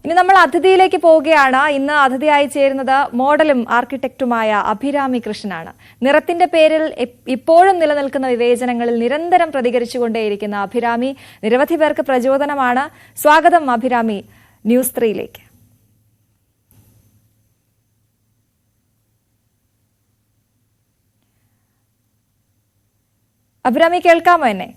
ഇനി നമ്മൾ അതിഥിയിലേക്ക് പോവുകയാണ്. ഇന്ന് അതിഥിയായി ചേരുന്നത് മോഡലും ആർക്കിടെക്റ്റുമായ അഭിരാമി കൃഷ്ണനാണ്. നിറത്തിന്റെ പേരിൽ ഇപ്പോഴും നിലനിൽക്കുന്ന വിവേചനങ്ങളിൽ നിരന്തരം പ്രതികരിച്ചുകൊണ്ടേയിരിക്കുന്ന അഭിരാമി നിരവധി പേർക്ക് പ്രചോദനമാണ്. സ്വാഗതം അഭിരാമി ന്യൂസ് 3യിലേക്ക്. അഭിരാമി, കേൾക്കാമോ എന്നെ?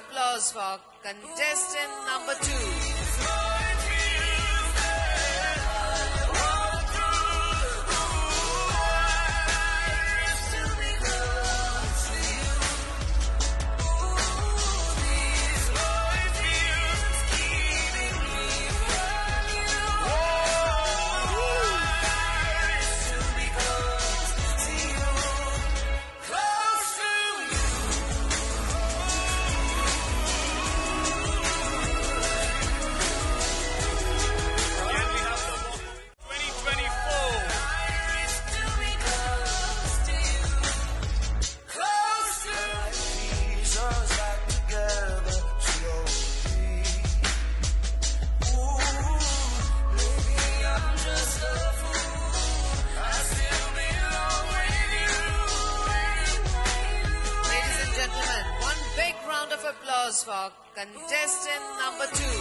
Applause for contestant number 2. Applause for contestant number 2.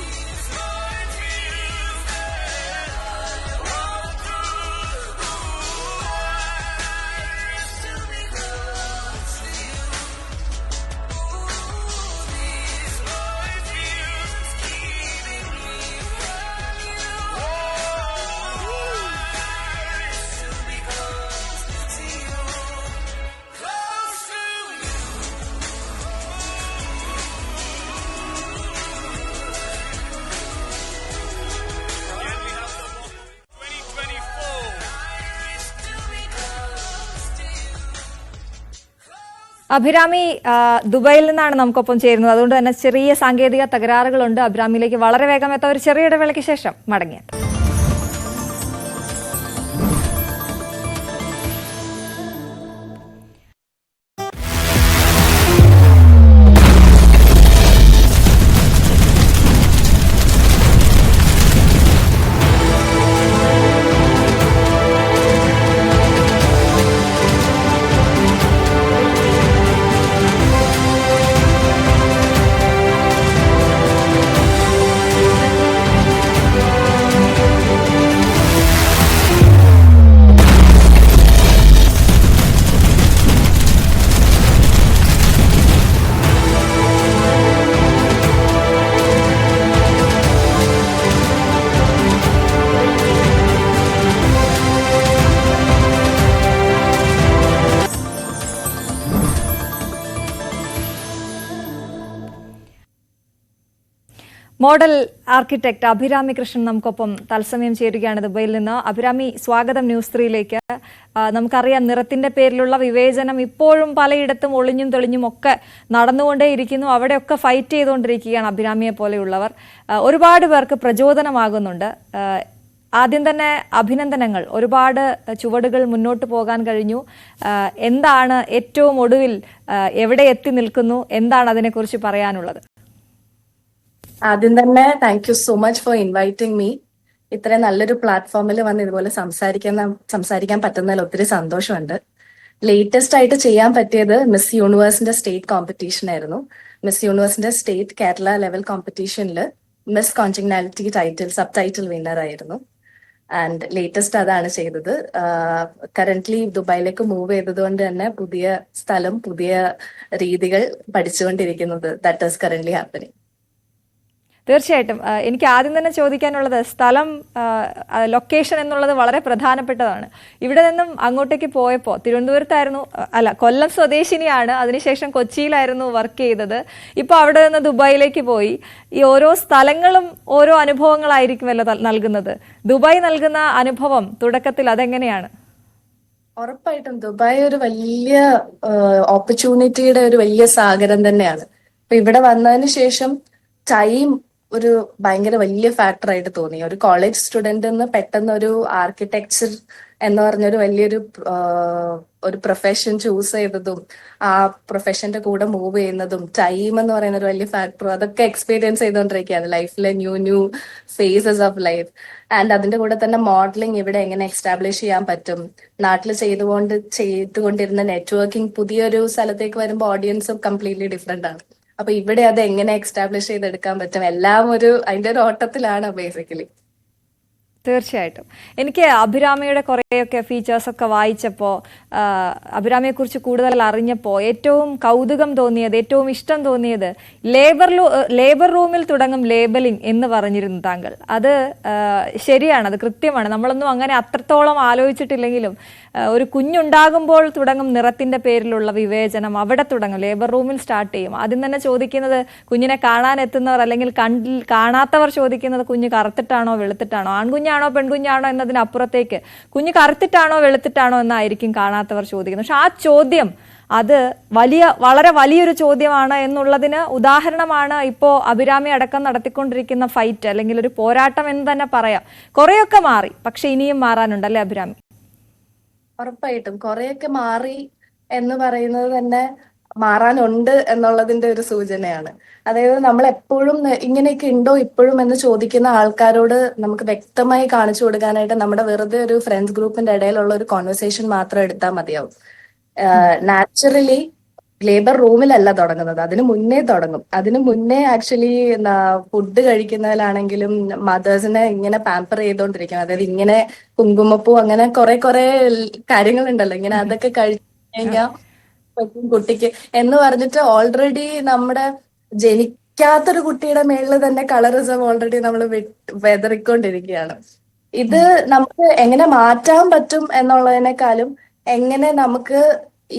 Abhirami ദുബായിൽ നിന്നാണ് നമുക്കൊപ്പം ചേരുന്നത്. അതുകൊണ്ട് തന്നെ ചെറിയ സാങ്കേതിക തകരാറുകളുണ്ട്. അഭിരാമിയിലേക്ക് വളരെ വേഗം എത്താൻ ഒരു ചെറിയ ഇടവേളയ്ക്ക് ശേഷം മടങ്ങിയെത്തും. മോഡൽ ആർക്കിടെക്ട് അഭിരാമി കൃഷ്ണൻ നമുക്കൊപ്പം തത്സമയം ചേരുകയാണ് ദുബൈയിൽ നിന്ന്. അഭിരാമി, സ്വാഗതം ന്യൂസ് 3യിലേക്ക്. നമുക്കറിയാം, നിറത്തിന്റെ പേരിലുള്ള വിവേചനം ഇപ്പോഴും പലയിടത്തും ഒളിഞ്ഞും തെളിഞ്ഞും ഒക്കെ നടന്നുകൊണ്ടേയിരിക്കുന്നു. അവിടെയൊക്കെ ഫൈറ്റ് ചെയ്തുകൊണ്ടിരിക്കുകയാണ് അഭിരാമിയെ പോലെയുള്ളവർ. ഒരുപാട് പേർക്ക് പ്രചോദനമാകുന്നുണ്ട്. ആദ്യം തന്നെ അഭിനന്ദനങ്ങൾ. ഒരുപാട് ചുവടുകൾ മുന്നോട്ട് പോകാൻ കഴിഞ്ഞു. എന്താണ് ഏറ്റവും ഒടുവിൽ എവിടെ എത്തി നിൽക്കുന്നു? എന്താണ് അതിനെക്കുറിച്ച് പറയാനുള്ളത്? ആദ്യം തന്നെ thank you so much for inviting me. ഇത്രയും നല്ലൊരു പ്ലാറ്റ്ഫോമിൽ വന്ന് ഇതുപോലെ സംസാരിക്കാൻ പറ്റുന്നതിൽ ഒത്തിരി സന്തോഷമുണ്ട്. ലേറ്റസ്റ്റ് ആയിട്ട് ചെയ്യാൻ പറ്റിയത് മിസ് യൂണിവേഴ്സിന്റെ സ്റ്റേറ്റ് കോമ്പറ്റീഷൻ ആയിരുന്നു. മിസ് യൂണിവേഴ്സിന്റെ സ്റ്റേറ്റ് കേരള ലെവൽ കോമ്പറ്റീഷനിൽ miss congeniality sub title winner ആയിരുന്നു. ആൻഡ് ലേറ്റസ്റ്റ് അതാണ് ചെയ്തത്. കറന്റ്ലി ദുബായിലേക്ക് മൂവ് ചെയ്തത് കൊണ്ട് തന്നെ പുതിയ സ്ഥലം, പുതിയ രീതികൾ പഠിച്ചുകൊണ്ടിരിക്കുന്നത്. That is currently happening. തീർച്ചയായിട്ടും എനിക്ക് ആദ്യം തന്നെ ചോദിക്കാനുള്ളത് സ്ഥലം, ലൊക്കേഷൻ എന്നുള്ളത് വളരെ പ്രധാനപ്പെട്ടതാണ്. ഇവിടെ നിന്നും അങ്ങോട്ടേക്ക് പോയപ്പോൾ തിരുവനന്തപുരത്തായിരുന്നു, അല്ല കൊല്ലം സ്വദേശിനിയാണ്, അതിനുശേഷം കൊച്ചിയിലായിരുന്നു വർക്ക് ചെയ്തത്. ഇപ്പോൾ അവിടെ നിന്ന് ദുബായിലേക്ക് പോയി. ഈ ഓരോ സ്ഥലങ്ങളും ഓരോ അനുഭവങ്ങളായിരിക്കുമല്ലോ നൽകുന്നത്. ദുബായ് നൽകുന്ന അനുഭവം തുടക്കത്തിൽ അതെങ്ങനെയാണ്? ഉറപ്പായിട്ടും ദുബായ് ഒരു വലിയ ഓപ്പർച്യൂണിറ്റിയുടെ ഒരു വലിയ സാഗരം തന്നെയാണ്. അപ്പൊ ഇവിടെ വന്നതിന് ശേഷം ടൈം ഒരു ഭയങ്കര വലിയ ഫാക്ടർ ആയിട്ട് തോന്നി. ഒരു കോളേജ് സ്റ്റുഡന്റ് പെട്ടെന്ന് ഒരു ആർക്കിടെക്ചർ എന്ന് പറഞ്ഞൊരു വലിയൊരു ഒരു പ്രൊഫഷൻ ചൂസ് ചെയ്തതും ആ പ്രൊഫഷന്റെ കൂടെ മൂവ് ചെയ്യുന്നതും ടൈം എന്ന് പറയുന്ന ഒരു വലിയ ഫാക്ടറും അതൊക്കെ എക്സ്പീരിയൻസ് ചെയ്തുകൊണ്ടിരിക്കുകയാണ് ലൈഫിലെ new phases of life. And അതിന്റെ കൂടെ തന്നെ മോഡലിംഗ് ഇവിടെ എങ്ങനെ എക്സ്റ്റാബ്ലിഷ് ചെയ്യാൻ പറ്റും, നാട്ടിൽ ചെയ്തുകൊണ്ടിരുന്ന നെറ്റ്വർക്കിംഗ് പുതിയൊരു സ്ഥലത്തേക്ക് വരുമ്പോൾ ഓഡിയൻസും കംപ്ലീറ്റ്ലി ഡിഫറെന്റ് ആണ്. അപ്പൊ ഇവിടെ അത് എങ്ങനെ എക്സ്റ്റാബ്ലിഷ് ചെയ്തെടുക്കാൻ പറ്റും, എല്ലാം അതിന്റെ ഒരു ഓട്ടത്തിലാണ് ബേസിക്കലി. തീർച്ചയായിട്ടും. എനിക്ക് അഭിരാമിയുടെ കുറേയൊക്കെ ഫീച്ചേഴ്സൊക്കെ വായിച്ചപ്പോൾ, അഭിരാമിയെക്കുറിച്ച് കൂടുതൽ അറിഞ്ഞപ്പോൾ ഏറ്റവും കൗതുകം തോന്നിയത്, ഏറ്റവും ഇഷ്ടം തോന്നിയത് ലേബർ റൂമിൽ തുടങ്ങും ലേബലിംഗ് എന്ന് പറഞ്ഞിരുന്നു താങ്കൾ. അത് ശരിയാണ്, അത് കൃത്യമാണ്. നമ്മളൊന്നും അങ്ങനെ അത്രത്തോളം ആലോചിച്ചിട്ടില്ലെങ്കിലും ഒരു കുഞ്ഞുണ്ടാകുമ്പോൾ തുടങ്ങും നിറത്തിന്റെ പേരിലുള്ള വിവേചനം, അവിടെ തുടങ്ങും, ലേബർ റൂമിൽ സ്റ്റാർട്ട് ചെയ്യും. ആദ്യം തന്നെ ചോദിക്കുന്നത്, കുഞ്ഞിനെ കാണാൻ എത്തുന്നവർ അല്ലെങ്കിൽ കാണാത്തവർ ചോദിക്കുന്നത് കുഞ്ഞ് കറുത്തിട്ടാണോ വെളുത്തിട്ടാണോ, ആൺകുഞ്ഞാണോ പെൺകുഞ്ഞാണോ എന്നതിനപ്പുറത്തേക്ക് കുഞ്ഞ് കറുത്തിട്ടാണോ വെളുത്തിട്ടാണോ എന്നായിരിക്കും കാണാത്തവർ ചോദിക്കുന്നത്. പക്ഷെ ആ ചോദ്യം അത് വളരെ വലിയൊരു ചോദ്യമാണ് എന്നുള്ളതിന് ഉദാഹരണമാണ് ഇപ്പോൾ അഭിരാമി അടക്കം നടത്തിക്കൊണ്ടിരിക്കുന്ന ഫൈറ്റ്, അല്ലെങ്കിൽ ഒരു പോരാട്ടം എന്ന് തന്നെ പറയാം. കുറെയൊക്കെ മാറി, പക്ഷെ ഇനിയും മാറാനുണ്ടല്ലേ അഭിരാമി? ഉറപ്പായിട്ടും കുറെയൊക്കെ മാറി എന്ന് പറയുന്നത് തന്നെ മാറാനുണ്ട് എന്നുള്ളതിന്റെ ഒരു സൂചനയാണ്. അതായത് നമ്മൾ എപ്പോഴും ഇങ്ങനെയൊക്കെ ഉണ്ടോ ഇപ്പോഴും എന്ന് ചോദിക്കുന്ന ആൾക്കാരോട് നമുക്ക് വ്യക്തമായി കാണിച്ചു കൊടുക്കാനായിട്ട് നമ്മുടെ വെറുതെ ഒരു ഫ്രണ്ട്സ് ഗ്രൂപ്പിന്റെ ഇടയിലുള്ള ഒരു കോൺവെർസേഷൻ മാത്രം എടുത്താൽ മതിയാവും. നാച്ചുറലി ലേബർ റൂമിലല്ല തുടങ്ങുന്നത്, അതിന് മുന്നേ തുടങ്ങും. അതിന് മുന്നേ ആക്ച്വലി ഫുഡ് കഴിക്കുന്നതിലാണെങ്കിലും മദേഴ്സിനെ ഇങ്ങനെ പാമ്പർ ചെയ്തോണ്ടിരിക്കും. അതായത് ഇങ്ങനെ കുങ്കുമപ്പൂ അങ്ങനെ കുറെ കാര്യങ്ങളുണ്ടല്ലോ, ഇങ്ങനെ അതൊക്കെ കഴിച്ചു കഴിഞ്ഞാൽ പറ്റും കുട്ടിക്ക് എന്ന് പറഞ്ഞിട്ട് ഓൾറെഡി നമ്മുടെ ജനിക്കാത്തൊരു കുട്ടിയുടെ മേളിൽ തന്നെ കളറിസം ഓൾറെഡി നമ്മൾ വെതറിക്കൊണ്ടിരിക്കുകയാണ്. ഇത് നമുക്ക് എങ്ങനെ മാറ്റാൻ പറ്റും എന്നുള്ളതിനേക്കാളും എങ്ങനെ നമുക്ക്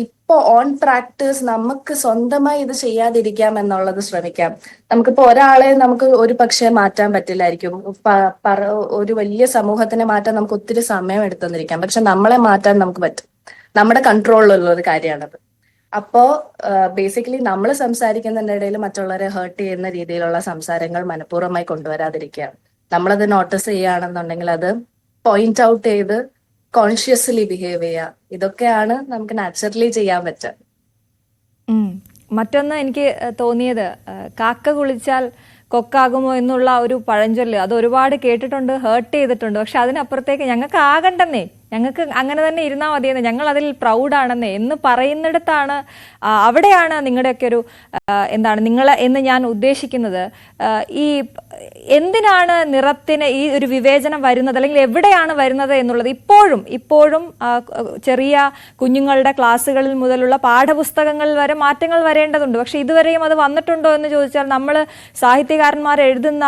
ഇപ്പൊ ഓൺ പ്രാക്ടീസ് നമുക്ക് സ്വന്തമായി ഇത് ചെയ്യാതിരിക്കാം എന്നുള്ളത് ശ്രമിക്കാം. നമുക്കിപ്പോ ഒരാളെ നമുക്ക് ഒരു പക്ഷേ മാറ്റാൻ പറ്റില്ലായിരിക്കും, ഒരു വലിയ സമൂഹത്തിനെ മാറ്റാൻ നമുക്ക് ഒത്തിരി സമയം എടുത്തെന്നിരിക്കാം, പക്ഷെ നമ്മളെ മാറ്റാൻ നമുക്ക് പറ്റും. നമ്മുടെ കൺട്രോളിലുള്ള ഒരു കാര്യമാണത്. അപ്പോ ബേസിക്കലി നമ്മൾ സംസാരിക്കുന്നതിന്റെ ഇടയിൽ മറ്റുള്ളവരെ ഹേർട്ട് ചെയ്യുന്ന രീതിയിലുള്ള സംസാരങ്ങൾ മനഃപൂർവ്വമായി കൊണ്ടുവരാതിരിക്കുക. നമ്മളത് നോട്ടീസ് ചെയ്യുകയാണെന്നുണ്ടെങ്കിൽ അത് പോയിന്റ് ഔട്ട് ചെയ്ത് കോൺഷ്യസ്ലി ബിഹേവ് ചെയ്യുക. ഇതൊക്കെയാണ് നമുക്ക് നാച്ചുറലി ചെയ്യാൻ പറ്റുക. മറ്റൊന്ന് എനിക്ക് തോന്നിയത്, കാക്ക കുളിച്ചാൽ കൊക്കാകുമോ എന്നുള്ള ഒരു പഴഞ്ചൊല്ല്, അത് ഒരുപാട് കേട്ടിട്ടുണ്ട്, ഹേർട്ട് ചെയ്തിട്ടുണ്ട്. പക്ഷെ അതിനപ്പുറത്തേക്ക് ഞങ്ങൾക്ക് ആകണ്ടെന്നേ, ഞങ്ങൾക്ക് അങ്ങനെ തന്നെ ഇരുന്നാൽ മതിയെന്ന്, ഞങ്ങൾ അതിൽ പ്രൗഡാണെന്നേ എന്ന് പറയുന്നിടത്താണ്, അവിടെയാണ് നിങ്ങളുടെയൊക്കെ ഒരു എന്താണ് നിങ്ങളെ എന്ന് ഞാൻ ഉദ്ദേശിക്കുന്നത്. ഈ എന്തിനാണ് നിറത്തിന് ഈ ഒരു വിവേചനം വരുന്നത്, അല്ലെങ്കിൽ എവിടെയാണ് വരുന്നത് എന്നുള്ളത് ഇപ്പോഴും ചെറിയ കുഞ്ഞുങ്ങളുടെ ക്ലാസ്സുകളിൽ മുതലുള്ള പാഠപുസ്തകങ്ങളിൽ വരെ മാറ്റങ്ങൾ വരേണ്ടതുണ്ട്. പക്ഷെ ഇതുവരെയും അത് വന്നിട്ടുണ്ടോ എന്ന് ചോദിച്ചാൽ, നമ്മൾ സാഹിത്യകാരന്മാർ എഴുതുന്ന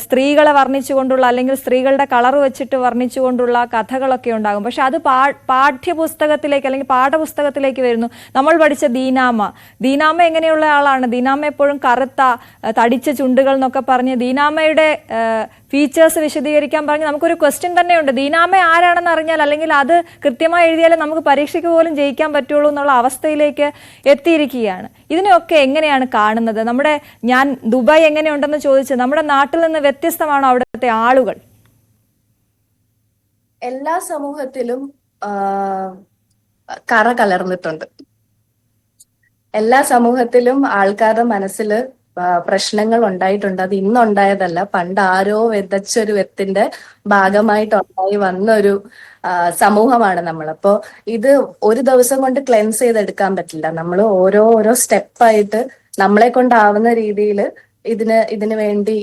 സ്ത്രീകളെ വർണ്ണിച്ചുകൊണ്ടുള്ള അല്ലെങ്കിൽ സ്ത്രീകളുടെ കളർ വെച്ചിട്ട് വർണ്ണിച്ചുകൊണ്ടുള്ള കഥകളൊക്കെ ഉണ്ടാകും. പക്ഷെ അത് പാഠ്യപുസ്തകത്തിലേക്ക് അല്ലെങ്കിൽ പാഠപുസ്തകത്തിലേക്ക് വരുന്നു. നമ്മൾ പഠിച്ച ദീനാമ എങ്ങനെയുള്ള ആളാണ്? ദീനാമ എപ്പോഴും കറുത്ത തടിച്ച ചുണ്ടുകൾ എന്നൊക്കെ പറഞ്ഞ് ദീനാമയുടെ ഫീച്ചേഴ്സ് വിശദീകരിക്കാൻ പറഞ്ഞ് നമുക്കൊരു ക്വസ്റ്റ്യൻ തന്നെയുണ്ട്. ദീനാമ ആരാണെന്ന് അറിഞ്ഞാൽ, അല്ലെങ്കിൽ അത് കൃത്യമായി എഴുതിയാലേ നമുക്ക് പരീക്ഷയ്ക്ക് പോലും ജയിക്കാൻ പറ്റുള്ളൂ എന്നുള്ള അവസ്ഥയിലേക്ക് എത്തിയിരിക്കുകയാണ്. ഇതിനെയൊക്കെ എങ്ങനെയാണ് കാണുന്നത്? ഞാൻ ദുബായ് എങ്ങനെയുണ്ടെന്ന് ചോദിച്ച്, നമ്മുടെ നാട്ടിൽ നിന്ന് വ്യത്യസ്തമാണോ അവിടുത്തെ ആളുകൾ? എല്ലാ സമൂഹത്തിലും കറ കലർന്നിട്ടുണ്ട്. എല്ലാ സമൂഹത്തിലും ആൾക്കാരുടെ മനസ്സിൽ പ്രശ്നങ്ങൾ ഉണ്ടായിട്ടുണ്ട്. അത് ഇന്നുണ്ടായതല്ല, പണ്ട് ആരോ വിതച്ചൊരു വിത്തിന്റെ ഭാഗമായിട്ടുണ്ടായി വന്നൊരു സമൂഹമാണ് നമ്മൾ. അപ്പോ ഇത് ഒരു ദിവസം കൊണ്ട് ക്ലെൻസ് ചെയ്തെടുക്കാൻ പറ്റില്ല. നമ്മൾ ഓരോ സ്റ്റെപ്പായിട്ട് നമ്മളെ കൊണ്ടാവുന്ന രീതിയിൽ ഇതിന് വേണ്ടി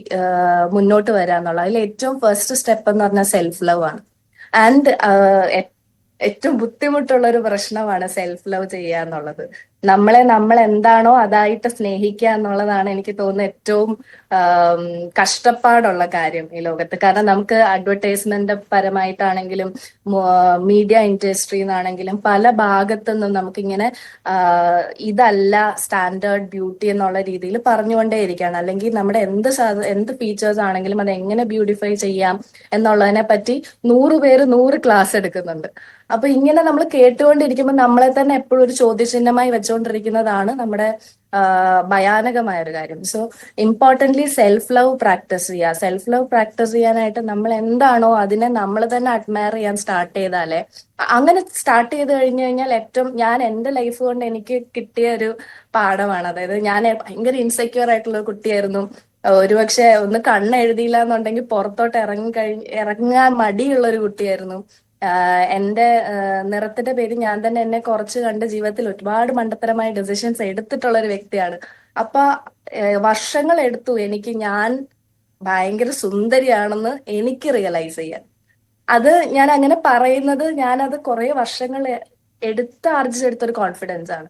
മുന്നോട്ട് വരാന്നുള്ള, അതിൽ ഏറ്റവും ഫസ്റ്റ് സ്റ്റെപ്പ് എന്ന് പറഞ്ഞാൽ സെൽഫ് ലവ് ആണ്. ആൻഡ് ഏറ്റവും ബുദ്ധിമുട്ടുള്ള ഒരു പ്രശ്നമാണ് സെൽഫ് ലവ് ചെയ്യുക എന്നുള്ളത്. നമ്മൾ എന്താണോ അതായിട്ട് സ്നേഹിക്കുക എന്നുള്ളതാണ് എനിക്ക് തോന്നുന്ന ഏറ്റവും കഷ്ടപ്പാടുള്ള കാര്യം ഈ ലോകത്ത്. കാരണം നമുക്ക് അഡ്വർടൈസ്മെന്റ് പരമായിട്ടാണെങ്കിലും മീഡിയ ഇൻഡസ്ട്രി എന്നാണെങ്കിലും പല ഭാഗത്തുനിന്നും നമുക്കിങ്ങനെ ഇതല്ല സ്റ്റാൻഡേർഡ് ബ്യൂട്ടി എന്നുള്ള രീതിയിൽ പറഞ്ഞുകൊണ്ടേയിരിക്കുകയാണ്. അല്ലെങ്കിൽ നമ്മുടെ എന്ത് ഫീച്ചേഴ്സ് ആണെങ്കിലും അത് എങ്ങനെ ബ്യൂട്ടിഫൈ ചെയ്യാം എന്നുള്ളതിനെ പറ്റി 100 പേര് 100 ക്ലാസ് എടുക്കുന്നുണ്ട്. അപ്പൊ ഇങ്ങനെ നമ്മൾ കേട്ടുകൊണ്ടിരിക്കുമ്പോൾ നമ്മളെ തന്നെ എപ്പോഴും ഒരു ചോദ്യചിഹ്നമായി വെച്ചുകൊണ്ടിരിക്കുന്നതാണ് നമ്മുടെ ഭയാനകമായ ഒരു കാര്യം. So importantly self love practice ചെയ്യുക. സെൽഫ് ലവ് പ്രാക്ടീസ് ചെയ്യാനായിട്ട് നമ്മൾ എന്താണോ അതിനെ നമ്മൾ തന്നെ അഡ്മയർ ചെയ്യാൻ സ്റ്റാർട്ട് ചെയ്താലേ, അങ്ങനെ സ്റ്റാർട്ട് ചെയ്ത് കഴിഞ്ഞു കഴിഞ്ഞാൽ ഏറ്റവും ഞാൻ എന്റെ ലൈഫ് കൊണ്ട് എനിക്ക് കിട്ടിയ ഒരു പാഠമാണ്. അതായത് ഞാൻ ഭയങ്കര ഇൻസെക്യൂർ ആയിട്ടുള്ള ഒരു കുട്ടിയായിരുന്നു. ഒരുപക്ഷെ ഒന്ന് കണ്ണെഴുതിയില്ല എന്നുണ്ടെങ്കിൽ പുറത്തോട്ട് ഇറങ്ങാൻ മടിയുള്ള ഒരു കുട്ടിയായിരുന്നു. എന്റെ നിറത്തിന്റെ പേര് ഞാൻ തന്നെ എന്നെ കുറച്ച് കണ്ട് ജീവിതത്തിൽ ഒരുപാട് മണ്ടത്തരമായ ഡെസിഷൻസ് എടുത്തിട്ടുള്ള ഒരു വ്യക്തിയാണ്. അപ്പൊ വർഷങ്ങൾ എടുത്തു എനിക്ക് ഞാൻ ഭയങ്കര സുന്ദരിയാണെന്ന് എനിക്ക് റിയലൈസ് ചെയ്യാൻ. അത് ഞാൻ അങ്ങനെ പറയുന്നത് ഞാനത് കുറെ വർഷങ്ങൾ ആർജിച്ചെടുത്തൊരു കോൺഫിഡൻസ് ആണ്.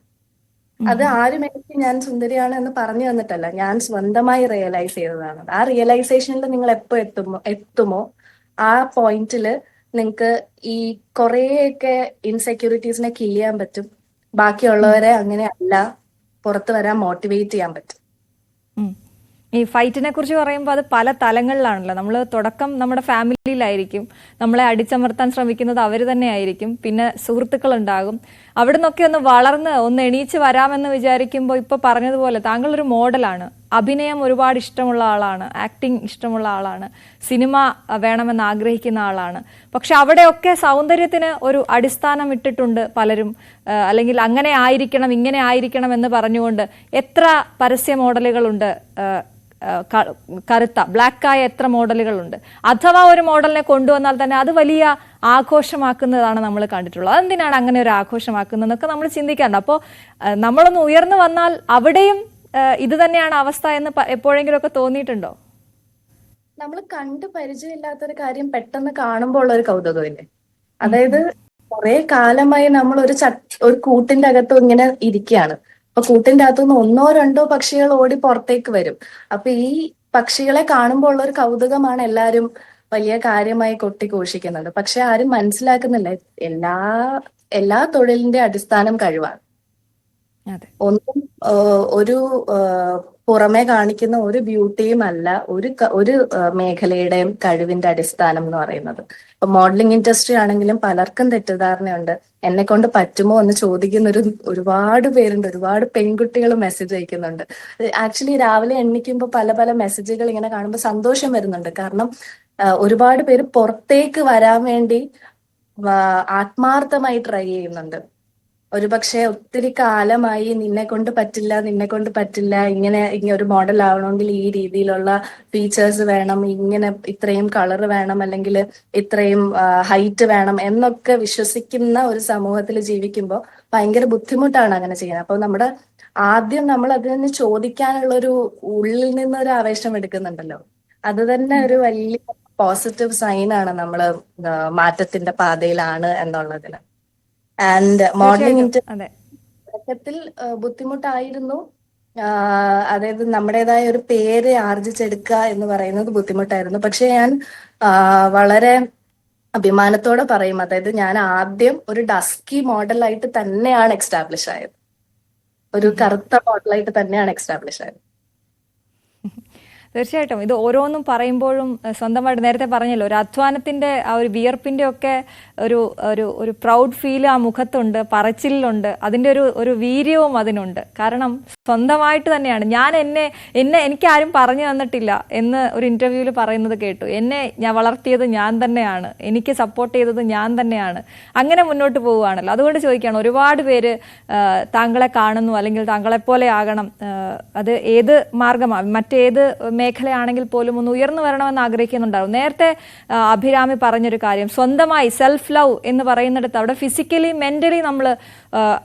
അത് ആരും എനിക്ക് ഞാൻ സുന്ദരിയാണ് എന്ന് പറഞ്ഞു തന്നിട്ടല്ല, ഞാൻ സ്വന്തമായി റിയലൈസ് ചെയ്തതാണ്. ആ റിയലൈസേഷനിൽ നിങ്ങൾ എപ്പോ എത്തുമോ ആ പോയിന്റില് നിങ്ങൾക്ക് ഈ കുറേയൊക്കെ ഇൻസെക്യൂരിറ്റീസിനെ കില്ല് ചെയ്യാൻ പറ്റും. ബാക്കിയുള്ളവരെ അങ്ങനെ അല്ല പുറത്തു വരാൻ മോട്ടിവേറ്റ് ചെയ്യാൻ പറ്റും. ഈ ഫൈറ്റിനെ കുറിച്ച് പറയുമ്പോൾ അത് പല തലങ്ങളിലാണല്ലോ. നമ്മൾ തുടക്കം നമ്മുടെ ഫാമിലിയിലായിരിക്കും, നമ്മളെ അടിച്ചമർത്താൻ ശ്രമിക്കുന്നത് അവർ തന്നെ ആയിരിക്കും, പിന്നെ സുഹൃത്തുക്കൾ ഉണ്ടാകും. അവിടെ നിന്നൊക്കെ ഒന്ന് വളർന്ന് ഒന്ന് എണീച്ച് വരാമെന്ന് വിചാരിക്കുമ്പോൾ ഇപ്പൊ പറഞ്ഞതുപോലെ താങ്കൾ ഒരു മോഡലാണ്, അഭിനയം ഒരുപാട് ഇഷ്ടമുള്ള ആളാണ്, ആക്ടിങ് ഇഷ്ടമുള്ള ആളാണ്, സിനിമ വേണമെന്ന് ആഗ്രഹിക്കുന്ന ആളാണ്. പക്ഷെ അവിടെയൊക്കെ സൗന്ദര്യത്തിന് ഒരു അടിസ്ഥാനം ഇട്ടിട്ടുണ്ട് പലരും, അല്ലെങ്കിൽ അങ്ങനെ ആയിരിക്കണം ഇങ്ങനെ ആയിരിക്കണം എന്ന് പറഞ്ഞുകൊണ്ട് എത്ര പരസ്യ മോഡലുകളുണ്ട്, കറുത്ത ബ്ലാക്കായ എത്ര മോഡലുകളുണ്ട്. അഥവാ ഒരു മോഡലിനെ കൊണ്ടുവന്നാൽ തന്നെ അത് വലിയ ആഘോഷമാക്കുന്നതാണ് നമ്മൾ കണ്ടിട്ടുള്ളത്. അതെന്തിനാണ് അങ്ങനെ ഒരു ആഘോഷമാക്കുന്നതെന്നൊക്കെ നമ്മൾ ചിന്തിക്കാറുണ്ട്. അപ്പോൾ നമ്മളൊന്ന് ഉയർന്നു വന്നാൽ അവിടെയും ഇത് തന്നെയാണ് അവസ്ഥ എന്ന് എപ്പോഴെങ്കിലും ഒക്കെ തോന്നിയിട്ടുണ്ടോ? നമ്മൾ കണ്ട് പരിചയമില്ലാത്തൊരു കാര്യം പെട്ടെന്ന് കാണുമ്പോൾ ഉള്ള ഒരു കൗതുകമില്ലേ? അതായത് കുറെ കാലമായി നമ്മൾ ഒരു കൂട്ടിന്റെ അകത്ത് ഇങ്ങനെ ഇരിക്കുകയാണ്. അപ്പൊ കൂട്ടിന്റെ അകത്തുനിന്ന് 1-2 പക്ഷികൾ ഓടി പുറത്തേക്ക് വരും. അപ്പൊ ഈ പക്ഷികളെ കാണുമ്പോൾ ഉള്ള ഒരു കൗതുകമാണ് എല്ലാരും വലിയ കാര്യമായി കൊട്ടിഘോഷിക്കുന്നത്. പക്ഷെ ആരും മനസ്സിലാക്കുന്നില്ല എല്ലാ തൊഴിലിന്റെ അടിസ്ഥാനം കഴിവാണ്. ഒന്നും ഒരു പുറമെ കാണിക്കുന്ന ഒരു ബ്യൂട്ടിയും അല്ല ഒരു മേഖലയുടെയും കഴിവിന്റെ അടിസ്ഥാനം എന്ന് പറയുന്നത്. ഇപ്പൊ മോഡലിംഗ് ഇൻഡസ്ട്രി ആണെങ്കിലും പലർക്കും തെറ്റിദ്ധാരണയുണ്ട്. എന്നെ കൊണ്ട് പറ്റുമോ എന്ന് ചോദിക്കുന്ന ഒരുപാട് പേരുണ്ട്. ഒരുപാട് പെൺകുട്ടികൾ മെസ്സേജ് അയക്കുന്നുണ്ട്. ആക്ച്വലി രാവിലെ എണ്ണിക്കുമ്പോൾ പല മെസ്സേജുകൾ ഇങ്ങനെ കാണുമ്പോൾ സന്തോഷം വരുന്നുണ്ട്. കാരണം ഒരുപാട് പേര് പുറത്തേക്ക് വരാൻ വേണ്ടി ആത്മാർത്ഥമായി ട്രൈ ചെയ്യുന്നുണ്ട്. ഒരുപക്ഷെ ഒത്തിരി കാലമായി നിന്നെ കൊണ്ട് പറ്റില്ല, ഇങ്ങനെ ഒരു മോഡൽ ആവണമെങ്കിൽ ഈ രീതിയിലുള്ള ഫീച്ചേഴ്സ് വേണം, ഇങ്ങനെ ഇത്രയും കളർ വേണം, അല്ലെങ്കിൽ ഇത്രയും ഹൈറ്റ് വേണം എന്നൊക്കെ വിശ്വസിക്കുന്ന ഒരു സമൂഹത്തിൽ ജീവിക്കുമ്പോൾ ഭയങ്കര ബുദ്ധിമുട്ടാണ് അങ്ങനെ ചെയ്യുന്നത്. അപ്പൊ ആദ്യം നമ്മൾ അതിൽ നിന്ന് ചോദിക്കാനുള്ള ഉള്ളിൽ നിന്നൊരു ആവേശം എടുക്കുന്നുണ്ടല്ലോ, അത് തന്നെ ഒരു വലിയ പോസിറ്റീവ് സൈൻ ആണ് നമ്മൾ മാറ്റത്തിന്റെ പാതയിലാണ് എന്നുള്ളതിന്. ആൻഡ് മോഡലിംഗ് തുടക്കത്തിൽ ബുദ്ധിമുട്ടായിരുന്നു. അതായത് നമ്മുടേതായ ഒരു പേര് ആർജിച്ചെടുക്കുക എന്ന് പറയുന്നത് ബുദ്ധിമുട്ടായിരുന്നു. പക്ഷെ ഞാൻ വളരെ അഭിമാനത്തോടെ പറയും, അതായത് ഞാൻ ആദ്യം ഒരു ഡസ്കി മോഡലായിട്ട് തന്നെയാണ് എക്സ്റ്റാബ്ലിഷ് ആയത്. ഒരു കറുത്ത മോഡലായിട്ട് തന്നെയാണ് എക്സ്റ്റാബ്ലിഷ് ആയത്. തീർച്ചയായിട്ടും ഇത് ഓരോന്നും പറയുമ്പോഴും സ്വന്തമായിട്ട് നേരത്തെ പറഞ്ഞല്ലോ, ഒരു അധ്വാനത്തിന്റെ ആ ഒരു വിയർപ്പിന്റെ ഒക്കെ ഒരു പ്രൗഡ് ഫീൽ ആ മുഖത്തുണ്ട്, പറച്ചിലുണ്ട്, അതിന്റെ ഒരു വീര്യവും അതിനുണ്ട്. കാരണം സ്വന്തമായിട്ട് തന്നെയാണ് ഞാൻ എനിക്ക് ആരും പറഞ്ഞു തന്നിട്ടില്ല എന്ന് ഒരു ഇന്റർവ്യൂവിൽ പറയുന്നത് കേട്ടു. ഞാൻ വളർത്തിയത് ഞാൻ തന്നെയാണ്, എനിക്ക് സപ്പോർട്ട് ചെയ്തത് ഞാൻ തന്നെയാണ്. അങ്ങനെ മുന്നോട്ട് പോവുകയാണല്ലോ. അതുകൊണ്ട് ചോദിക്കുകയാണ്, ഒരുപാട് പേര് താങ്കളെ കാണുന്നു, അല്ലെങ്കിൽ താങ്കളെപ്പോലെ ആകണം, അത് ഏത് മാർഗമാണ്, മറ്റേത് മേഖലയാണെങ്കിൽ പോലും ഒന്ന് ഉയർന്നു വരണമെന്ന് ആഗ്രഹിക്കുന്നുണ്ടാവും. നേരത്തെ അഭിരാമി പറഞ്ഞൊരു കാര്യം, സ്വന്തമായി സെൽഫ് ലവ് എന്ന് പറയുന്നിടത്ത് അവിടെ ഫിസിക്കലി മെന്റലി നമ്മൾ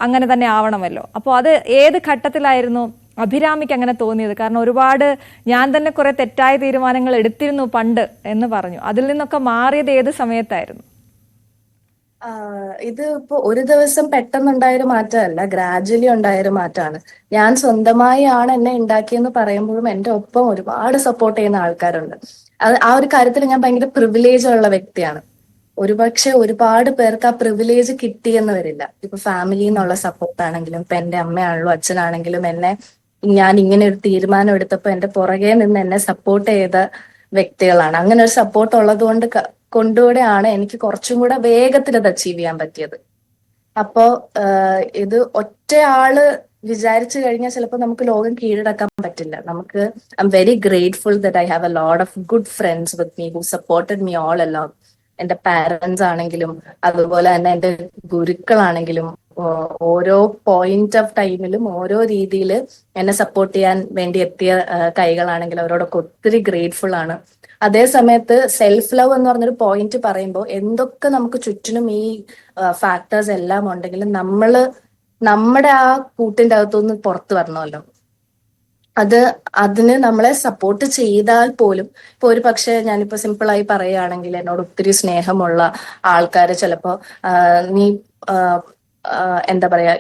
അങ്ങനെ തന്നെ ആവണമല്ലോ. അപ്പോൾ അത് ഏത് ഘട്ടത്തിലായിരുന്നു അഭിരാമിക്ക് അങ്ങനെ തോന്നിയത്? കാരണം ഒരുപാട് ഞാൻ തന്നെ കുറെ തെറ്റായ തീരുമാനങ്ങൾ എടുത്തിരുന്നു പണ്ട് എന്ന് പറഞ്ഞു. അതിൽ നിന്നൊക്കെ മാറിയത് ഏത് സമയത്തായിരുന്നു? ഇത് ഇപ്പൊ ഒരു ദിവസം പെട്ടെന്നുണ്ടായൊരു മാറ്റമല്ല, ഗ്രാജുവലി ഉണ്ടായൊരു മാറ്റമാണ്. ഞാൻ സ്വന്തമായി ആണ് എന്നെ ഉണ്ടാക്കിയെന്ന് പറയുമ്പോഴും എന്റെ ഒപ്പം ഒരുപാട് സപ്പോർട്ട് ചെയ്യുന്ന ആൾക്കാരുണ്ട്. അത് ആ ഒരു കാര്യത്തിൽ ഞാൻ ഭയങ്കര പ്രിവിലേജ് ഉള്ള വ്യക്തിയാണ്. ഒരുപക്ഷെ ഒരുപാട് പേർക്ക് ആ പ്രിവിലേജ് കിട്ടിയെന്ന് വരില്ല. ഇപ്പൊ ഫാമിലിയിൽ നിന്നുള്ള സപ്പോർട്ട് ആണെങ്കിലും, ഇപ്പൊ എന്റെ അമ്മയാണെങ്കിലും അച്ഛനാണെങ്കിലും എന്നെ, ഞാൻ ഇങ്ങനെ ഒരു തീരുമാനം എടുത്തപ്പോ എന്റെ പുറകെ നിന്ന് എന്നെ സപ്പോർട്ട് ചെയ്ത വ്യക്തികളാണ്. അങ്ങനെ ഒരു സപ്പോർട്ട് ഉള്ളത് കൊണ്ട് കൊണ്ടുകൂടെയാണ് എനിക്ക് കുറച്ചും കൂടെ വേഗത്തിൽ അത് അച്ചീവ് ചെയ്യാൻ പറ്റിയത്. അപ്പോ ഇത് ഒറ്റയാള് വിചാരിച്ചു കഴിഞ്ഞാൽ ചിലപ്പോൾ നമുക്ക് ലോകം കീഴടക്കാൻ പറ്റില്ല. നമുക്ക് I am very grateful that I have a lot of good friends with me who supported me all along. എന്റെ പാരന്റ്സ് ആണെങ്കിലും അതുപോലെ തന്നെ എന്റെ ഗുരുക്കളാണെങ്കിലും ഓരോ പോയിന്റ് ഓഫ് ടൈമിലും ഓരോ രീതിയിൽ എന്നെ സപ്പോർട്ട് ചെയ്യാൻ വേണ്ടി എത്തിയ കൈകളാണെങ്കിലും അവരോടൊക്കെ ഒത്തിരി ഗ്രേറ്റ്ഫുൾ ആണ്. അതേ സമയത്ത് സെൽഫ് ലവ് എന്ന് പറഞ്ഞൊരു പോയിന്റ് പറയുമ്പോൾ എന്തൊക്കെ നമുക്ക് ചുറ്റിനും ഈ ഫാക്ടേഴ്സ് എല്ലാം ഉണ്ടെങ്കിലും നമ്മുടെ ആ കൂട്ടിന്റെ അകത്തുനിന്ന് പുറത്തു വരണമല്ലോ. അതിന് നമ്മളെ സപ്പോർട്ട് ചെയ്താൽ പോലും, ഇപ്പൊ ഒരു പക്ഷെ ഞാനിപ്പോ സിമ്പിളായി പറയുകയാണെങ്കിൽ എന്നോട് ഒത്തിരി സ്നേഹമുള്ള ആൾക്കാര് ചിലപ്പോ നീ എന്താ പറയാ,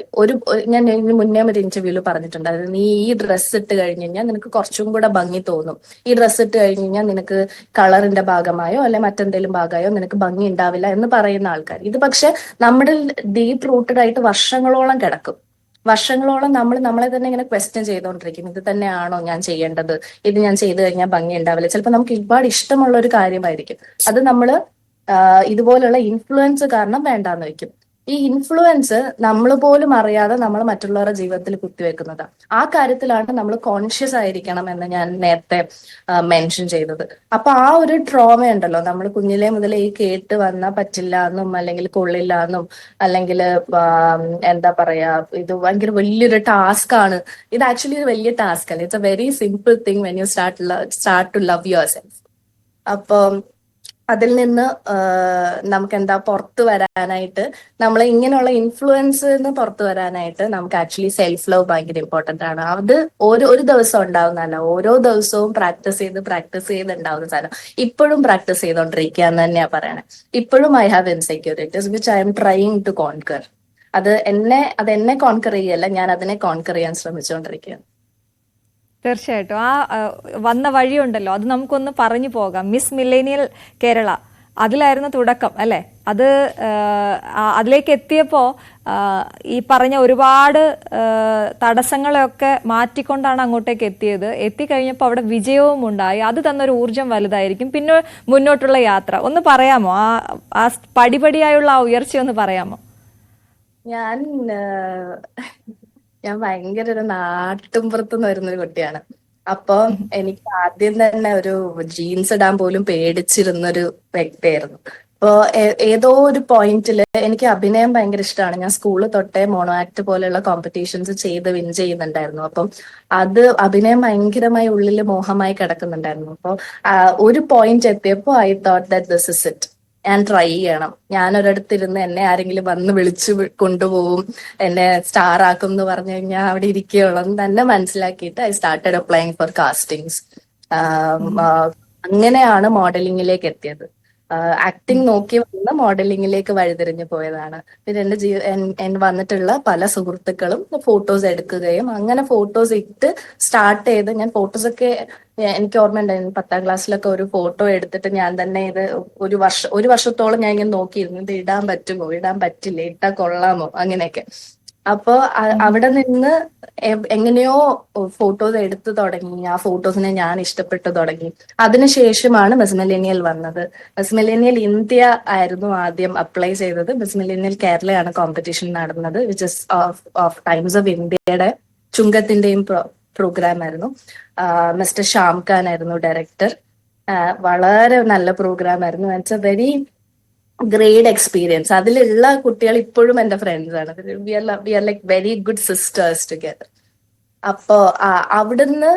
ഞാൻ ഇതിന് മുന്നേ ഒരു ഇന്റർവ്യൂല് പറഞ്ഞിട്ടുണ്ട്, അതായത് നീ ഈ ഡ്രസ്സ് ഇട്ട് കഴിഞ്ഞ് കഴിഞ്ഞാൽ നിനക്ക് കുറച്ചും കൂടെ ഭംഗി തോന്നും, ഈ ഡ്രസ്സ് ഇട്ട് കഴിഞ്ഞ് കഴിഞ്ഞാൽ നിനക്ക് കളറിന്റെ ഭാഗമായോ അല്ലെ മറ്റെന്തെങ്കിലും ഭാഗമായോ നിനക്ക് ഭംഗി ഉണ്ടാവില്ല എന്ന് പറയുന്ന ആൾക്കാർ. ഇത് പക്ഷെ നമ്മുടെ ഡീപ്പ് റൂട്ടഡ് ആയിട്ട് വർഷങ്ങളോളം കിടക്കും. വർഷങ്ങളോളം നമ്മൾ നമ്മളെ തന്നെ ഇങ്ങനെ ക്വസ്റ്റ്യൻ ചെയ്തുകൊണ്ടിരിക്കും, ഇത് തന്നെയാണോ ഞാൻ ചെയ്യേണ്ടത്, ഇത് ഞാൻ ചെയ്തു കഴിഞ്ഞാൽ ഭംഗി ഉണ്ടാവില്ല. ചിലപ്പോൾ നമുക്ക് ഒരുപാട് ഇഷ്ടമുള്ള ഒരു കാര്യമായിരിക്കും, അത് നമ്മൾ ഇതുപോലുള്ള ഇൻഫ്ലുവൻസ് കാരണം വേണ്ടാന്ന് വെക്കും. ഈ ഇൻഫ്ലുവൻസ് നമ്മൾ പോലും അറിയാതെ നമ്മൾ മറ്റുള്ളവരുടെ ജീവിതത്തിൽ കുത്തിവെക്കുന്നത്. ആ കാര്യത്തിലാണ് നമ്മൾ കോൺഷ്യസ് ആയിരിക്കണം എന്ന് ഞാൻ നേരത്തെ മെൻഷൻ ചെയ്തത്. അപ്പൊ ആ ഒരു ട്രോമ ഉണ്ടല്ലോ, നമ്മൾ കുഞ്ഞിലെ മുതലേ ഈ കേട്ട് വന്നാൽ പറ്റില്ല എന്നും അല്ലെങ്കിൽ കൊള്ളില്ല എന്നും അല്ലെങ്കിൽ എന്താ പറയാ, ഇത് ഭയങ്കര വലിയൊരു ടാസ്ക് ആണ്. ഇത് ആക്ച്വലി ഒരു വലിയ ടാസ്ക് അല്ല, it's a very simple thing when you start to love yourself. അപ്പൊ അതിൽ നിന്ന് നമുക്ക് എന്താ പുറത്തു വരാനായിട്ട്, നമ്മൾ ഇങ്ങനെയുള്ള ഇൻഫ്ലുവൻസ് പുറത്തു വരാനായിട്ട് നമുക്ക് ആക്ച്വലി സെൽഫ് ലവ് ഭയങ്കര ഇമ്പോർട്ടന്റ് ആണ്. അത് ഒരു ദിവസം ഉണ്ടാവുന്നതല്ല, ഓരോ ദിവസവും പ്രാക്ടീസ് ചെയ്ത് ഉണ്ടാവുന്ന സാധനം. ഇപ്പോഴും പ്രാക്ടീസ് ചെയ്തോണ്ടിരിക്കുക എന്ന് തന്നെയാ പറയണേ. ഇപ്പോഴും I have insecurities which I am trying to conquer. അതെന്നെ കോൺകർ ചെയ്യല്ല, ഞാൻ അതിനെ കോൺകർ ചെയ്യാൻ ശ്രമിച്ചുകൊണ്ടിരിക്കുകയാണ്. തീർച്ചയായിട്ടും വന്ന വഴിയുണ്ടല്ലോ, അത് നമുക്കൊന്ന് പറഞ്ഞു പോകാം. മിസ് മില്ലേനിയൽ കേരള, അതിലായിരുന്നു തുടക്കം അല്ലേ? അതിലേക്ക് എത്തിയപ്പോൾ ഈ പറഞ്ഞ ഒരുപാട് തടസ്സങ്ങളെയൊക്കെ മാറ്റിക്കൊണ്ടാണ് അങ്ങോട്ടേക്ക് എത്തിയത്. എത്തിക്കഴിഞ്ഞപ്പോൾ അവിടെ വിജയവും ഉണ്ടായി. അത് തന്നൊരു ഊർജം വലുതായിരിക്കും. പിന്നെ മുന്നോട്ടുള്ള യാത്ര ഒന്ന് പറയാമോ? ആ പടിപടിയായുള്ള ആ ഉയർച്ച ഒന്ന് പറയാമോ? ഞാൻ ഭയങ്കര ഒരു നാട്ടുംപുറത്തുനിന്ന് വരുന്നൊരു കുട്ടിയാണ്. അപ്പൊ എനിക്ക് ആദ്യം തന്നെ ഒരു ജീൻസ് ഇടാൻ പോലും പേടിച്ചിരുന്നൊരു വ്യക്തിയായിരുന്നു. അപ്പോ ഏതോ ഒരു പോയിന്റില് എനിക്ക് അഭിനയം ഭയങ്കര ഇഷ്ടമാണ്. ഞാൻ സ്കൂളിൽ തൊട്ടേ മോണോ ആക്ട് പോലെയുള്ള കോമ്പറ്റീഷൻസ് ചെയ്ത് വിൻ ചെയ്യുന്നുണ്ടായിരുന്നു. അപ്പം അഭിനയം ഭയങ്കരമായി ഉള്ളിൽ മോഹമായി കിടക്കുന്നുണ്ടായിരുന്നു. അപ്പൊ ഒരു പോയിന്റ് എത്തിയപ്പോ I thought that this is it, ഞാൻ ട്രൈ ചെയ്യണം. ഞാൻ ഒരിടത്തിരുന്ന് എന്നെ ആരെങ്കിലും വന്ന് വിളിച്ചു കൊണ്ടുപോകും, എന്നെ സ്റ്റാർ ആക്കും എന്ന് പറഞ്ഞു കഴിഞ്ഞാൽ അവിടെ ഇരിക്കുകയുള്ളൂ എന്ന് തന്നെ മനസ്സിലാക്കിയിട്ട് I started applying four castings. അങ്ങനെയാണ് മോഡലിംഗിലേക്ക് എത്തിയത്. ആക്ടിങ് നോക്കി വന്ന് മോഡലിംഗിലേക്ക് വഴിതിരിഞ്ഞു പോയതാണ്. പിന്നെ എന്റെ വന്നിട്ടുള്ള പല സുഹൃത്തുക്കളും ഫോട്ടോസ് എടുക്കുകയും അങ്ങനെ ഫോട്ടോസ് ഇട്ട് സ്റ്റാർട്ട് ചെയ്ത്, ഞാൻ ഫോട്ടോസൊക്കെ എനിക്ക് ഓർമ്മയുണ്ടായിരുന്നു 10ാം ക്ലാസ്സിലൊക്കെ ഒരു ഫോട്ടോ എടുത്തിട്ട് ഞാൻ തന്നെ ഇത് ഒരു വർഷത്തോളം ഞാൻ ഇങ്ങനെ നോക്കിയിരുന്നു, ഇത് ഇടാൻ പറ്റുമോ, ഇടാൻ പറ്റില്ല, ഇട്ടാ കൊള്ളാമോ, അങ്ങനെയൊക്കെ. അപ്പോ അവിടെ നിന്ന് എങ്ങനെയോ ഫോട്ടോസ് എടുത്തു തുടങ്ങി. ആ ഫോട്ടോസിനെ ഞാൻ ഇഷ്ടപ്പെട്ടു തുടങ്ങി. അതിനുശേഷമാണ് മിസ് മില്ലേനിയൽ വന്നത്. മിസ് മില്ലേനിയൽ ഇന്ത്യ ആയിരുന്നു ആദ്യം അപ്ലൈ ചെയ്തത്. മിസ് മില്ലേനിയൽ കേരളയാണ് കോമ്പറ്റീഷൻ നടന്നത്, which is of Times of ഇന്ത്യയുടെ ചുങ്കത്തിന്റെയും പ്രോഗ്രാം ആയിരുന്നു. മിസ്റ്റർ ഷാം ഖാൻ ആയിരുന്നു ഡയറക്ടർ. വളരെ നല്ല പ്രോഗ്രാം ആയിരുന്നു. It's a very great experience. അതിലുള്ള കുട്ടികൾ ഇപ്പോഴും എന്റെ ഫ്രണ്ട്സ് ആണ്. We are like very good sisters together. അപ്പോ അവിടുന്ന്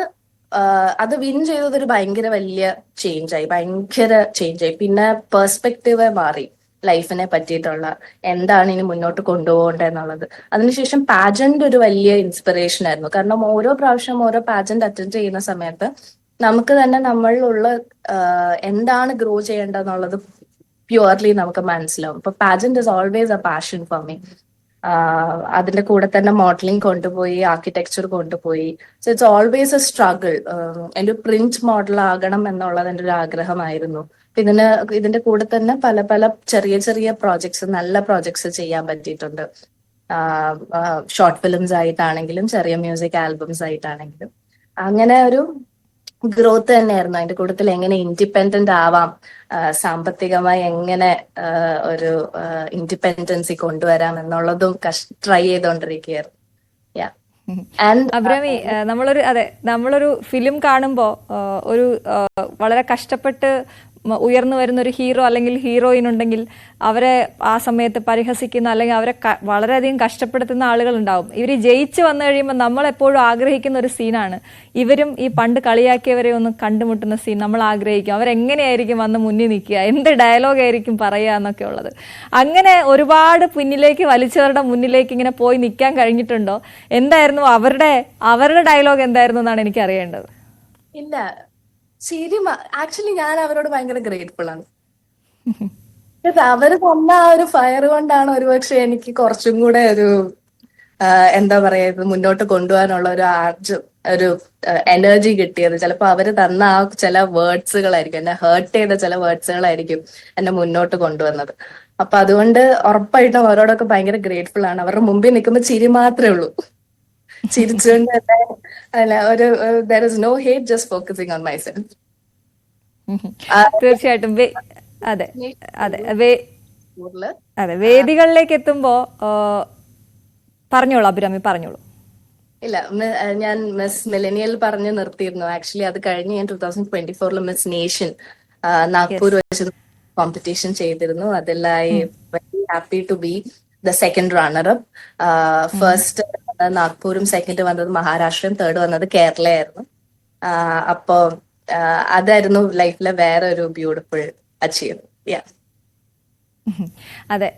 അത് വിൻ ചെയ്തത് ഒരു ഭയങ്കര വലിയ ചേഞ്ചായി. പിന്നെ പെർസ്പെക്റ്റീവ് മാറി ലൈഫിനെ പറ്റിയിട്ടുള്ള, എന്താണ് ഇനി മുന്നോട്ട് കൊണ്ടുപോകേണ്ടതെന്നുള്ളത്. അതിനുശേഷം പാജന്റ് ഒരു വലിയ ഇൻസ്പിറേഷൻ ആയിരുന്നു. കാരണം ഓരോ പ്രാവശ്യം ഓരോ പാജന്റ് അറ്റൻഡ് ചെയ്യുന്ന സമയത്ത് നമുക്ക് തന്നെ നമ്മളിലുള്ള എന്താണ് ഗ്രോ ചെയ്യേണ്ടതെന്നുള്ളത് പ്യുവർലി നമുക്ക് മനസ്സിലാവും. ഇപ്പൊ pageant is always A passion for me. അതിന്റെ കൂടെ തന്നെ മോഡലിംഗ് കൊണ്ടുപോയി, ആർക്കിടെക്ചർ കൊണ്ടുപോയി. So it's always A struggle. എൻ്റെ പ്രിന്റ് മോഡൽ ആകണം എന്നുള്ളത് എൻ്റെ ഒരു ആഗ്രഹമായിരുന്നു. ഇതിന്റെ കൂടെ തന്നെ പല പല ചെറിയ ചെറിയ പ്രോജക്ട്സ്, നല്ല പ്രോജക്ട്സ് ചെയ്യാൻ പറ്റിയിട്ടുണ്ട്. ഷോർട്ട് ഫിലിംസ് ആയിട്ടാണെങ്കിലും ചെറിയ മ്യൂസിക് ആൽബംസ് ആയിട്ടാണെങ്കിലും അങ്ങനെ ഒരു ഗ്രോത്ത് തന്നെയായിരുന്നു. അതിന്റെ കൂട്ടത്തിൽ എങ്ങനെ ഇൻഡിപെൻഡന്റ് ആവാം, സാമ്പത്തികമായി എങ്ങനെ ഒരു ഇൻഡിപെൻഡൻസി കൊണ്ടുവരാം എന്നുള്ളതും ട്രൈ ചെയ്തുകൊണ്ടിരിക്കുകയായിരുന്നു. അഭിരാമി, നമ്മളൊരു ഫിലിം കാണുമ്പോൾ ഒരു വളരെ കഷ്ടപ്പെട്ട് ഉയർന്നു വരുന്ന ഒരു ഹീറോ അല്ലെങ്കിൽ ഹീറോയിൻ ഉണ്ടെങ്കിൽ അവരെ ആ സമയത്ത് പരിഹസിക്കുന്ന അല്ലെങ്കിൽ അവരെ വളരെയധികം കഷ്ടപ്പെടുത്തുന്ന ആളുകൾ ഉണ്ടാവും. ഇവർ ജയിച്ചു വന്നു കഴിയുമ്പോൾ നമ്മൾ എപ്പോഴും ആഗ്രഹിക്കുന്ന ഒരു സീനാണ്, ഇവരും ഈ പണ്ട് കളിയാക്കിയവരെ ഒന്ന് കണ്ടുമുട്ടുന്ന സീൻ നമ്മൾ ആഗ്രഹിക്കും. അവരെങ്ങനെയായിരിക്കും വന്ന് മുന്നിൽ നിൽക്കുക, എന്ത് ഡയലോഗ് ആയിരിക്കും പറയുക എന്നൊക്കെ ഉള്ളത്. അങ്ങനെ ഒരുപാട് പിന്നിലേക്ക് വലിച്ചവരുടെ മുന്നിലേക്ക് ഇങ്ങനെ പോയി നിൽക്കാൻ കഴിഞ്ഞിട്ടുണ്ടോ? എന്തായിരുന്നു അവരുടെ ഡയലോഗ് എന്തായിരുന്നു എന്നാണ് എനിക്ക് അറിയേണ്ടത്. ഇല്ല, ശരി. ആക്ച്വലി ഞാൻ അവരോട് ഭയങ്കര ഗ്രേറ്റ്ഫുൾ ആണ്. അവര് തന്ന ആ ഒരു ഫയർ കൊണ്ടാണ് ഒരുപക്ഷെ എനിക്ക് കുറച്ചും കൂടെ ഒരു എന്താ പറയാ, ഇത് മുന്നോട്ട് കൊണ്ടുപോകാനുള്ള ഒരു എനർജി കിട്ടിയത്. ചിലപ്പോ അവര് തന്ന ആ ചില വേർഡ്സുകളായിരിക്കും, എന്നെ ഹേർട്ട് ചെയ്ത ചില വേർഡ്സുകളായിരിക്കും എന്നെ മുന്നോട്ട് കൊണ്ടുവന്നത്. അപ്പൊ അതുകൊണ്ട് ഉറപ്പായിട്ടും അവരോടൊക്കെ ഭയങ്കര ഗ്രേറ്റ്ഫുൾ ആണ്. അവരുടെ മുമ്പിൽ നിൽക്കുമ്പോൾ ചിരി മാത്രമേ ഉള്ളൂ. ചിരിച്ചുകൊണ്ട് തന്നെ there is no hate, just focusing on myself. തീർച്ചയായിട്ടും. അതെ, വേദികളിലേക്ക് എത്തുമ്പോ പറഞ്ഞോളൂ അഭിരാമി, പറഞ്ഞോളൂ. ഇല്ല, ഞാൻ മിസ് മിലേനിയൽ പറഞ്ഞു നിർത്തിയിരുന്നു. ആക്ച്വലി അത് കഴിഞ്ഞ് ഞാൻ 2024 മിസ് നേഷൻ നാഗ്പൂർ വെച്ച് കോമ്പറ്റീഷൻ ചെയ്തിരുന്നു. അതിലായി very happy to be the second runner up. First നാഗ്പൂരും, സെക്കൻഡ് വന്നത് മഹാരാഷ്ട്രയും, തേർഡ് വന്നത് കേരളയായിരുന്നു. അപ്പോ അതായിരുന്നു ലൈഫിലെ വേറെ ഒരു ബ്യൂട്ടിഫുൾ അച്ചീവ്മെന്റ്. അതെ,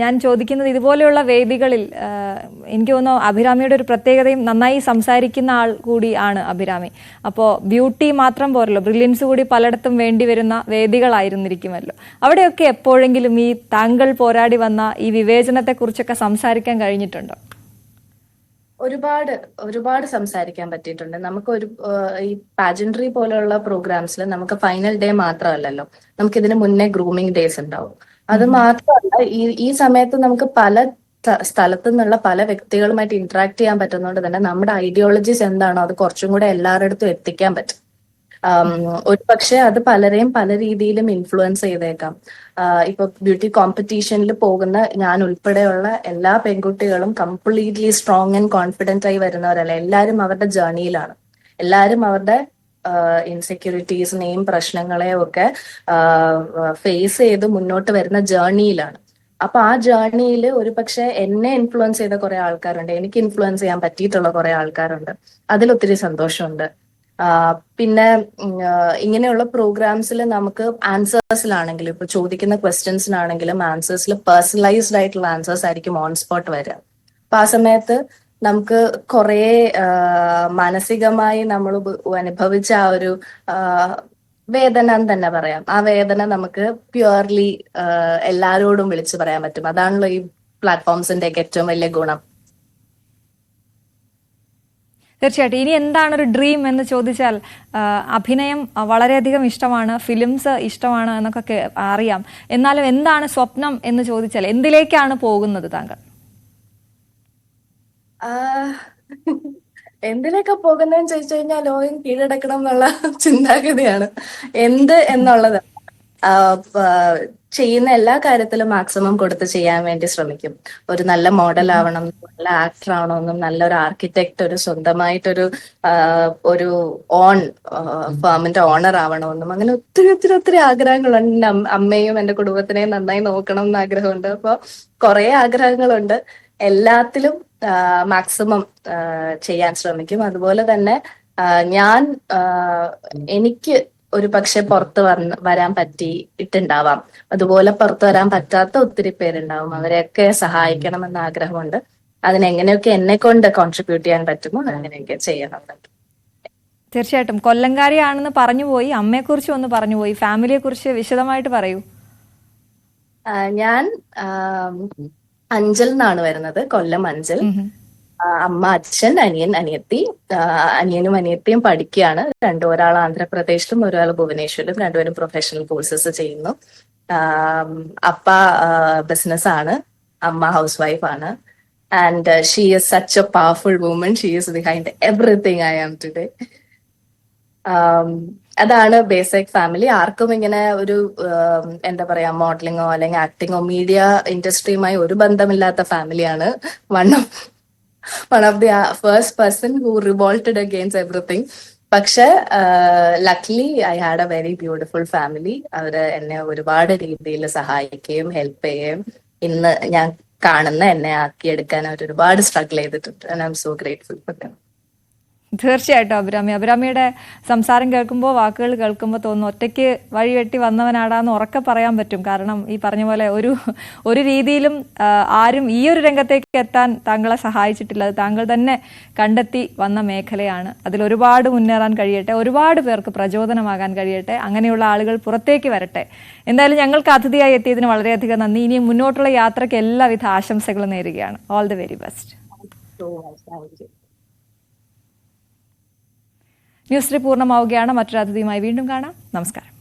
ഞാൻ ചോദിക്കുന്നത് ഇതുപോലെയുള്ള വേദികളിൽ എനിക്ക് തോന്നുന്നു അഭിരാമിയുടെ ഒരു പ്രത്യേകതയും നന്നായി സംസാരിക്കുന്ന ആൾ കൂടി ആണ് അഭിരാമി. അപ്പോൾ ബ്യൂട്ടി മാത്രം പോരല്ലോ, ബ്രില്യൻസ് കൂടി പലയിടത്തും വേണ്ടി വരുന്ന വേദികളായിരുന്നിരിക്കുമല്ലോ. അവിടെയൊക്കെ എപ്പോഴെങ്കിലും ഈ താങ്കൾ പോരാടി വന്ന ഈ വിവേചനത്തെക്കുറിച്ചൊക്കെ സംസാരിക്കാൻ കഴിഞ്ഞിട്ടുണ്ടോ? ഒരുപാട് സംസാരിക്കാൻ പറ്റിയിട്ടുണ്ട്. നമുക്ക് ഈ പാജൻട്രി പോലെയുള്ള പ്രോഗ്രാംസിൽ നമുക്ക് ഫൈനൽ ഡേ മാത്രമല്ലല്ലോ, നമുക്ക് ഇതിന് മുന്നേ ഗ്രൂമിംഗ് ഡേയ്സ് ഉണ്ടാവും. അത് മാത്രമല്ല, ഈ സമയത്ത് നമുക്ക് പല സ്ഥലത്തു നിന്നുള്ള പല വ്യക്തികളുമായിട്ട് ഇന്ററാക്ട് ചെയ്യാൻ പറ്റുന്നതുകൊണ്ട് തന്നെ നമ്മുടെ ഐഡിയോളജീസ് എന്താണോ അത് കുറച്ചും കൂടെ എല്ലാവരുടെ അടുത്തും എത്തിക്കാൻ പറ്റും. ഒരു പക്ഷെ അത് പലരെയും പല രീതിയിലും ഇൻഫ്ലുവൻസ് ചെയ്തേക്കാം. ഇപ്പൊ ബ്യൂട്ടി കോമ്പറ്റീഷനിൽ പോകുന്ന ഞാൻ ഉൾപ്പെടെയുള്ള എല്ലാ പെൺകുട്ടികളും കംപ്ലീറ്റ്ലി സ്ട്രോങ് ആൻഡ് കോൺഫിഡന്റ് ആയി വരുന്നവരല്ല. എല്ലാവരും അവരുടെ ജേർണിയിലാണ്. എല്ലാവരും അവരുടെ ഇൻസെക്യൂരിറ്റീസിനെയും പ്രശ്നങ്ങളെയും ഒക്കെ ഫേസ് ചെയ്ത് മുന്നോട്ട് വരുന്ന ജേർണിയിലാണ്. അപ്പൊ ആ ജേർണിയിൽ ഒരു പക്ഷെ എന്നെ ഇൻഫ്ലുവൻസ് ചെയ്ത കുറെ ആൾക്കാരുണ്ട്, എനിക്ക് ഇൻഫ്ലുവൻസ് ചെയ്യാൻ പറ്റിയിട്ടുള്ള കുറെ ആൾക്കാരുണ്ട്. അതിലൊത്തിരി സന്തോഷമുണ്ട്. പിന്നെ ഇങ്ങനെയുള്ള പ്രോഗ്രാംസിൽ നമുക്ക് ആൻസേഴ്സിലാണെങ്കിലും, ഇപ്പൊ ചോദിക്കുന്ന ക്വസ്റ്റ്യൻസിനാണെങ്കിലും ആൻസേഴ്സിൽ പേഴ്സണലൈസ്ഡ് ആയിട്ടുള്ള ആൻസേഴ്സ് ആയിരിക്കും ഓൺ സ്പോട്ട് വരിക. അപ്പൊ ആ സമയത്ത് നമുക്ക് കുറെ മാനസികമായി നമ്മൾ അനുഭവിച്ച ആ ഒരു വേദന എന്ന് തന്നെ പറയാം. ആ വേദന നമുക്ക് പ്യുവർലി എല്ലാരോടും വിളിച്ചു പറയാൻ പറ്റും. അതാണല്ലോ ഈ പ്ലാറ്റ്ഫോംസിന്റെ ഒക്കെ ഏറ്റവും വലിയ ഗുണം. തീർച്ചയായിട്ടും. ഇനി എന്താണ് ഒരു ഡ്രീം എന്ന് ചോദിച്ചാൽ, അഭിനയം വളരെയധികം ഇഷ്ടമാണ്, ഫിലിംസ് ഇഷ്ടമാണ് എന്നൊക്കെ അറിയാം. എന്നാലും എന്താണ് സ്വപ്നം എന്ന് ചോദിച്ചാൽ എന്തിലേക്കാണ് പോകുന്നത് താങ്കൾ? എന്തിനൊക്കെ പോകുന്നതെന്ന് ചോദിച്ചു കഴിഞ്ഞാൽ ലോകം കീഴടക്കണം എന്നുള്ള ചിന്താഗതിയാണ്. എന്ത് എന്നുള്ളത് ചെയ്യുന്ന എല്ലാ കാര്യത്തിലും മാക്സിമം കൊടുത്ത് ചെയ്യാൻ വേണ്ടി ശ്രമിക്കും. ഒരു നല്ല മോഡൽ ആവണം, നല്ല ആക്ടർ ആവണമെന്നും, നല്ലൊരു ആർക്കിടെക്ട്, ഒരു സ്വന്തമായിട്ടൊരു ഒരു ഫാമിന്റെ ഓണർ ആവണമെന്നും, അങ്ങനെ ഒത്തിരി ഒത്തിരി ഒത്തിരി ആഗ്രഹങ്ങളുണ്ട്. അമ്മയും എന്റെ കുടുംബത്തിനെയും നന്നായി നോക്കണം എന്ന് ആഗ്രഹമുണ്ട്. അപ്പൊ കുറെ ആഗ്രഹങ്ങളുണ്ട്. എല്ലാത്തിലും മാക്സിമം ചെയ്യാൻ ശ്രമിക്കും. അതുപോലെ തന്നെ ഞാൻ എനിക്ക് ഒരു പക്ഷെ പുറത്ത് വരാൻ പറ്റിയിട്ടുണ്ടാവാം. അതുപോലെ പുറത്തു വരാൻ പറ്റാത്ത ഒത്തിരി പേരുണ്ടാവും. അവരെയൊക്കെ സഹായിക്കണമെന്ന് ആഗ്രഹമുണ്ട്. അതിനെങ്ങനെയൊക്കെ എന്നെ കൊണ്ട് കോൺട്രിബ്യൂട്ട് ചെയ്യാൻ പറ്റുമോ അങ്ങനെയൊക്കെ ചെയ്യണം. തീർച്ചയായിട്ടും. കൊല്ലംകാരിയാണെന്ന് പറഞ്ഞുപോയി, അമ്മയെക്കുറിച്ച് ഒന്ന് പറഞ്ഞുപോയി, ഫാമിലിയെ കുറിച്ച് വിശദമായിട്ട് പറയൂ. ഞാൻ അഞ്ചൽ നിന്നാണ് വരുന്നത്, കൊല്ലം അഞ്ചൽ. അമ്മ, അച്ഛൻ, അനിയൻ, അനിയത്തി. അനിയനും അനിയത്തിയും പഠിക്കുകയാണ്. ഒരാൾ ആന്ധ്രാപ്രദേശിലും ഒരാൾ ഭുവനേശ്വരിലും. രണ്ടുപേരും പ്രൊഫഷണൽ കോഴ്സസ് ചെയ്യുന്നു. അപ്പ ബിസിനസ് ആണ്, അമ്മ ഹൗസ് വൈഫ് ആണ്. And she is such a powerful woman. She is behind everything I am today. അതാണ് ബേസിക് ഫാമിലി. ആർക്കും ഇങ്ങനെ ഒരു എന്താ പറയാ, മോഡലിങ്ങോ അല്ലെങ്കിൽ ആക്ടിങ്ങോ മീഡിയ ഇൻഡസ്ട്രിയുമായി ഒരു ബന്ധമില്ലാത്ത ഫാമിലിയാണ്. One of the first person who revolted against everything. പക്ഷെ luckily I had a very beautiful family. അവര് എന്നെ ഒരുപാട് രീതിയിൽ സഹായിക്കുകയും ഹെൽപ്പ് ചെയ്യുകയും ഇന്ന് ഞാൻ കാണുന്ന എന്നെ ആക്കിയെടുക്കാൻ അവർ ഒരുപാട് സ്ട്രഗിൾ ചെയ്തിട്ടുണ്ട്. And I M so grateful for them. തീർച്ചയായിട്ടും അഭിരാമിയുടെ സംസാരം കേൾക്കുമ്പോൾ, വാക്കുകൾ കേൾക്കുമ്പോൾ തോന്നുന്നു ഒറ്റയ്ക്ക് വഴിവെട്ടി വന്നവനാടാന്ന് ഉറക്കെ പറയാൻ പറ്റും. കാരണം ഈ പറഞ്ഞ പോലെ ഒരു രീതിയിലും ആരും ഈ ഒരു രംഗത്തേക്ക് എത്താൻ താങ്കളെ സഹായിച്ചിട്ടില്ല. അത് താങ്കൾ തന്നെ കണ്ടെത്തി വന്ന മേഖലയാണ്. അതിലൊരുപാട് മുന്നേറാൻ കഴിയട്ടെ, ഒരുപാട് പേർക്ക് പ്രചോദനമാകാൻ കഴിയട്ടെ, അങ്ങനെയുള്ള ആളുകൾ പുറത്തേക്ക് വരട്ടെ. എന്തായാലും ഞങ്ങൾക്ക് അതിഥിയായി എത്തിയതിന് വളരെയധികം നന്ദി. ഇനി മുന്നോട്ടുള്ള യാത്രയ്ക്ക് എല്ലാവിധ ആശംസകളും നേരുകയാണ്. All the very best. News പൂർണ്ണമാവുകയാണ്. മറ്റൊരു അതിഥിയുമായി വീണ്ടും കാണാം. നമസ്കാരം.